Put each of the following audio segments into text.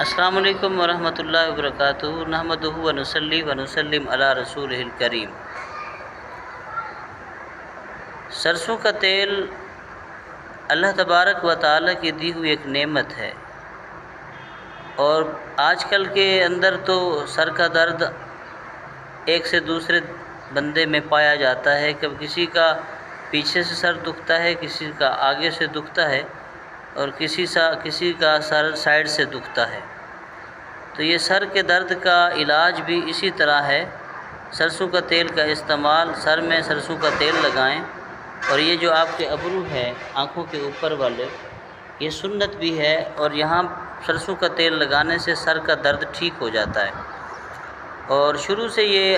السلام علیکم ورحمۃ اللہ وبرکاتہ۔ نحمدہ ونصلی ونسلم علی رسولہ الکریم۔ سرسوں کا تیل اللہ تبارک و تعالیٰ کی دی ہوئی ایک نعمت ہے، اور آج کل کے اندر تو سر کا درد ایک سے دوسرے بندے میں پایا جاتا ہے۔ کب کسی کا پیچھے سے سر دکھتا ہے، کسی کا آگے سے دکھتا ہے، اور کسی کا سر سائیڈ سے دکھتا ہے۔ تو یہ سر کے درد کا علاج بھی اسی طرح ہے۔ سرسوں کا تیل کا استعمال، سر میں سرسوں کا تیل لگائیں، اور یہ جو آپ کے ابرو ہے آنکھوں کے اوپر والے، یہ سنت بھی ہے، اور یہاں سرسوں کا تیل لگانے سے سر کا درد ٹھیک ہو جاتا ہے۔ اور شروع سے یہ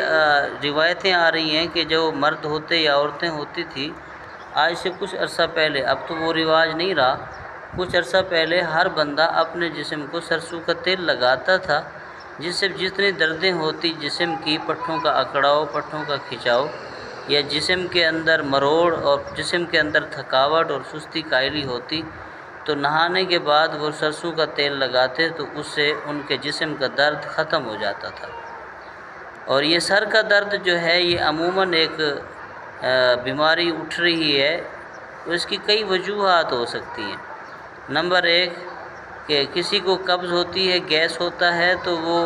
روایتیں آ رہی ہیں کہ جو مرد ہوتے یا عورتیں ہوتی تھی، آج سے کچھ عرصہ پہلے، اب تو وہ رواج نہیں رہا، کچھ عرصہ پہلے ہر بندہ اپنے جسم کو سرسوں کا تیل لگاتا تھا، جس سے جتنی دردیں ہوتی، جسم کی پٹھوں کا اکڑاؤ، پٹھوں کا کھچاؤ، یا جسم کے اندر مروڑ اور جسم کے اندر تھکاوٹ اور سستی قائلی ہوتی، تو نہانے کے بعد وہ سرسوں کا تیل لگاتے تو اس سے ان کے جسم کا درد ختم ہو جاتا تھا۔ اور یہ سر کا درد جو ہے، یہ عموماً ایک بیماری اٹھ رہی ہے، اس کی کئی وجوہات ہو سکتی ہیں۔ نمبر 1 کہ کسی کو قبض ہوتی ہے، گیس ہوتا ہے، تو وہ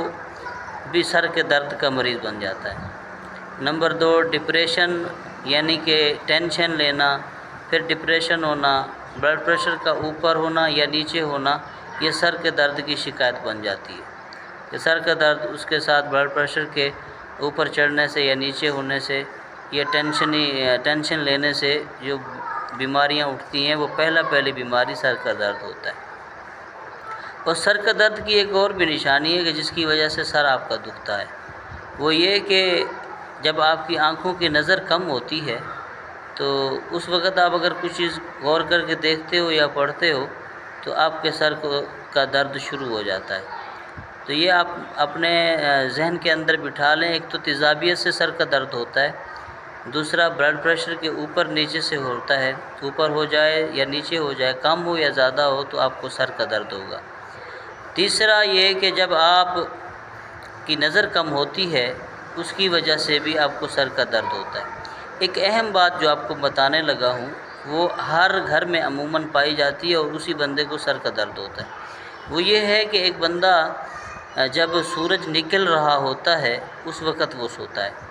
بھی سر کے درد کا مریض بن جاتا ہے۔ نمبر 2 ڈپریشن، یعنی کہ ٹینشن لینا، پھر ڈپریشن ہونا، بلڈ پریشر کا اوپر ہونا یا نیچے ہونا، یہ سر کے درد کی شکایت بن جاتی ہے۔ کہ سر کا درد، اس کے ساتھ بلڈ پریشر کے اوپر چڑھنے سے یا نیچے ہونے سے، یا ٹینشن لینے سے جو بیماریاں اٹھتی ہیں، وہ پہلی بیماری سر کا درد ہوتا ہے۔ اور سر کا درد کی ایک اور بھی نشانی ہے کہ جس کی وجہ سے سر آپ کا دکھتا ہے، وہ یہ کہ جب آپ کی آنکھوں کی نظر کم ہوتی ہے، تو اس وقت آپ اگر کچھ چیز غور کر کے دیکھتے ہو یا پڑھتے ہو، تو آپ کے سر کا درد شروع ہو جاتا ہے۔ تو یہ آپ اپنے ذہن کے اندر بٹھا لیں۔ ایک تو تیزابیت سے سر کا درد ہوتا ہے، دوسرا بلڈ پریشر کے اوپر نیچے سے ہوتا ہے، اوپر ہو جائے یا نیچے ہو جائے، کم ہو یا زیادہ ہو، تو آپ کو سر کا درد ہوگا۔ تیسرا یہ کہ جب آپ کی نظر کم ہوتی ہے، اس کی وجہ سے بھی آپ کو سر کا درد ہوتا ہے۔ ایک اہم بات جو آپ کو بتانے لگا ہوں، وہ ہر گھر میں عموماً پائی جاتی ہے، اور اسی بندے کو سر کا درد ہوتا ہے۔ وہ یہ ہے کہ ایک بندہ جب سورج نکل رہا ہوتا ہے، اس وقت وہ سوتا ہے،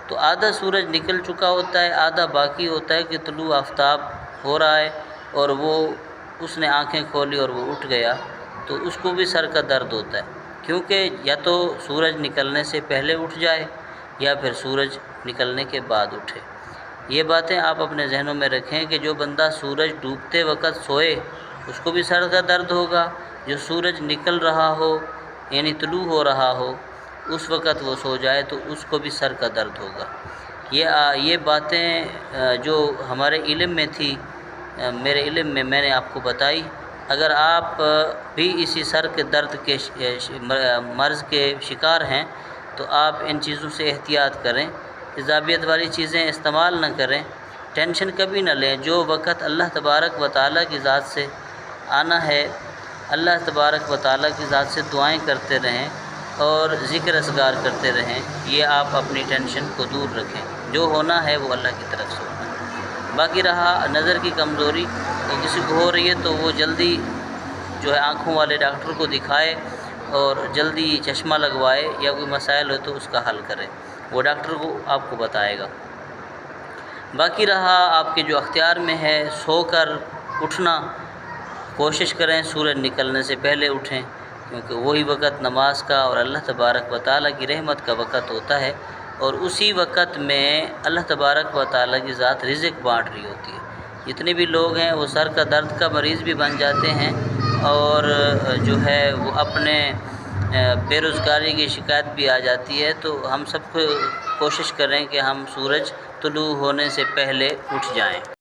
تو آدھا سورج نکل چکا ہوتا ہے، آدھا باقی ہوتا ہے کہ طلوع آفتاب ہو رہا ہے، اور اس نے آنکھیں کھولی اور وہ اٹھ گیا، تو اس کو بھی سر کا درد ہوتا ہے، کیونکہ یا تو سورج نکلنے سے پہلے اٹھ جائے یا پھر سورج نکلنے کے بعد اٹھے۔ یہ باتیں آپ اپنے ذہنوں میں رکھیں کہ جو بندہ سورج ڈوبتے وقت سوئے، اس کو بھی سر کا درد ہوگا۔ جو سورج نکل رہا ہو، یعنی طلوع ہو رہا ہو، اس وقت وہ سو جائے، تو اس کو بھی سر کا درد ہوگا۔ یہ باتیں جو ہمارے علم میں تھی، میرے علم میں میں نے آپ کو بتائی۔ اگر آپ بھی اسی سر کے درد کے مرض کے شکار ہیں، تو آپ ان چیزوں سے احتیاط کریں، تیزابیت والی چیزیں استعمال نہ کریں، ٹینشن کبھی نہ لیں۔ جو وقت اللہ تبارک و تعالیٰ کی ذات سے آنا ہے، اللہ تبارک و تعالیٰ کی ذات سے دعائیں کرتے رہیں اور ذکر اذکار کرتے رہیں۔ یہ آپ اپنی ٹینشن کو دور رکھیں، جو ہونا ہے وہ اللہ کی طرف سے ہونا ہے۔ باقی رہا نظر کی کمزوری، تو کسی کو ہو رہی ہے تو وہ جلدی جو ہے آنکھوں والے ڈاکٹر کو دکھائے، اور جلدی چشمہ لگوائے، یا کوئی مسائل ہو تو اس کا حل کرے، وہ ڈاکٹر کو آپ کو بتائے گا۔ باقی رہا آپ کے جو اختیار میں ہے، سو کر اٹھنا، کوشش کریں سورج نکلنے سے پہلے اٹھیں، کیونکہ وہی وقت نماز کا اور اللہ تبارک و تعالیٰ کی رحمت کا وقت ہوتا ہے، اور اسی وقت میں اللہ تبارک و تعالیٰ کی ذات رزق بانٹ رہی ہوتی ہے۔ جتنے بھی لوگ ہیں وہ سر کا درد کا مریض بھی بن جاتے ہیں، اور جو ہے وہ اپنے بے روزگاری کی شکایت بھی آ جاتی ہے۔ تو ہم سب کو کوشش کریں کہ ہم سورج طلوع ہونے سے پہلے اٹھ جائیں۔